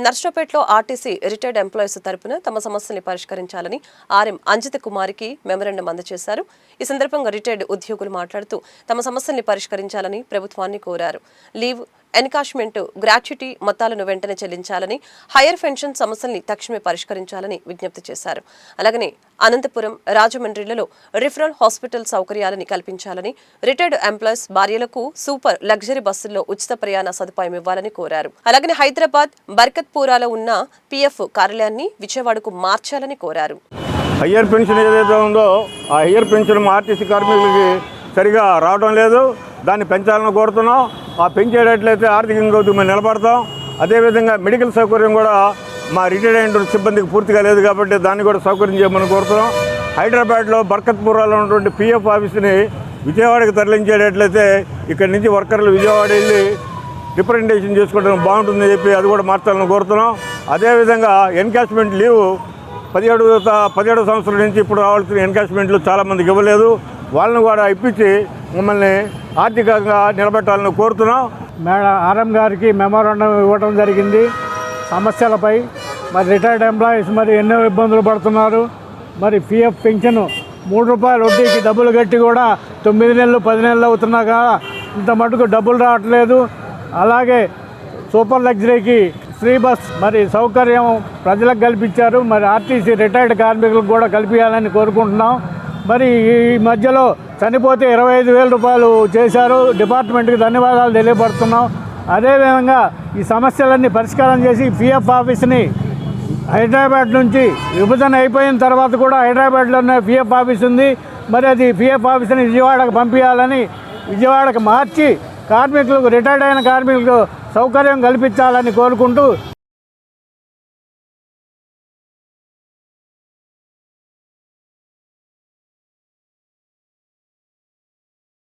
నర్సరావుపేటలో RTC retired employees తరపున తమ సమస్యల్ని పరిష్కరించాలని ఆర్ఎం అంజిత కుమారికి మెమరాండం అందజేశారు. ఈ సందర్భంగా రిటైర్డ్ ఉద్యోగులు మాట్లాడుతూ తమ సమస్యల్ని పరిష్కరించాలని ప్రభుత్వాన్ని కోరారు. లీవ్, ఎన్కాష్మెంట్, గ్రాట్యుటీ మొత్తాలను వెంటనే చెల్లించాలని, హైయర్ పెన్షన్ సమస్యల్ని తక్షణమే పరిష్కరించాలని విజ్ఞప్తి చేశారు. అలాగనే అనంతపురం, రాజమండ్రిలలో రిఫరల్ హాస్పిటల్ సౌకర్యాలని కల్పించాలని, రిటైర్డ్ ఎంప్లాయీస్ భార్యలకు సూపర్ లగ్జరీ బస్సుల్లో ఉచిత ప్రయాణ సదుపాయం ఇవ్వాలని కోరారు. అలాగనే హైదరాబాద్ బర్కత్పూరాలో ఉన్న పిఎఫ్ కార్యాలయాన్ని విజయవాడకు మార్చాలని కోరారు. హయ్యర్ పెన్షన్ ఏదైతే ఉందో ఆ హయ్యర్ పెన్షన్ ఆర్టీసీ కార్మికులకి సరిగా రావడం లేదు. దాన్ని పెంచాలని కోరుతున్నాం. ఆ పెంచేటట్లయితే ఆర్థికంగా మేము నిలబడతాం. అదేవిధంగా మెడికల్ సౌకర్యం కూడా మా రిటైర్డ్ అయిన సిబ్బందికి పూర్తిగా లేదు కాబట్టి దాన్ని కూడా సౌకర్యం చేయమని కోరుతున్నాం. హైదరాబాద్లో బర్కత్పూరాలో ఉన్నటువంటి పిఎఫ్ ఆఫీస్ని విజయవాడకి తరలించేటట్లయితే ఇక్కడి నుంచి వర్కర్లు విజయవాడ వెళ్ళి రిప్రజెంటేషన్ చేసుకోవడం బాగుంటుందని చెప్పి అది కూడా మార్చాలని కోరుతున్నాం. అదేవిధంగా ఎన్కాష్మెంట్ లీవ్ 17 సంవత్సరాల నుంచి ఇప్పుడు రావాల్సిన ఎన్కాష్మెంట్లు చాలామందికి ఇవ్వలేదు. వాళ్ళని కూడా ఇప్పించి మమ్మల్ని ఆర్థికంగా నిలబెట్టాలని కోరుతున్నాం. మేడం ఆర్ఎం గారికి మెమోరాండం ఇవ్వడం జరిగింది సమస్యలపై. మరి రిటైర్డ్ ఎంప్లాయీస్ మరి ఎన్నో ఇబ్బందులు పడుతున్నారు. మరి పిఎఫ్ పెన్షన్ ₹3 వడ్డీకి డబ్బులు కట్టి కూడా 9 నెలలు 10 నెలలు అవుతున్నా కదా ఇంత మటుకు డబ్బులు రావట్లేదు. అలాగే సూపర్ లగ్జరీకి ఫ్రీ బస్ మరి సౌకర్యం ప్రజలకు కల్పించారు. మరి ఆర్టీసీ రిటైర్డ్ కార్మికులకు కూడా కల్పించాలని కోరుకుంటున్నాం. మరి ఈ మధ్యలో చనిపోతే ₹25,000 చేశారు. డిపార్ట్మెంట్కి ధన్యవాదాలు తెలియపడుతున్నాం. అదేవిధంగా ఈ సమస్యలన్నీ పరిష్కారం చేసి పిఎఫ్ ఆఫీస్ని హైదరాబాద్ నుంచి విభజన అయిపోయిన తర్వాత కూడా హైదరాబాద్లోనే పిఎఫ్ ఆఫీస్ ఉంది. మరి అది పిఎఫ్ ఆఫీస్ని విజయవాడకు పంపించాలని, విజయవాడకు మార్చి కార్మికులకు, రిటైర్డ్ అయిన కార్మికులకు సౌకర్యం కల్పించాలని కోరుకుంటూ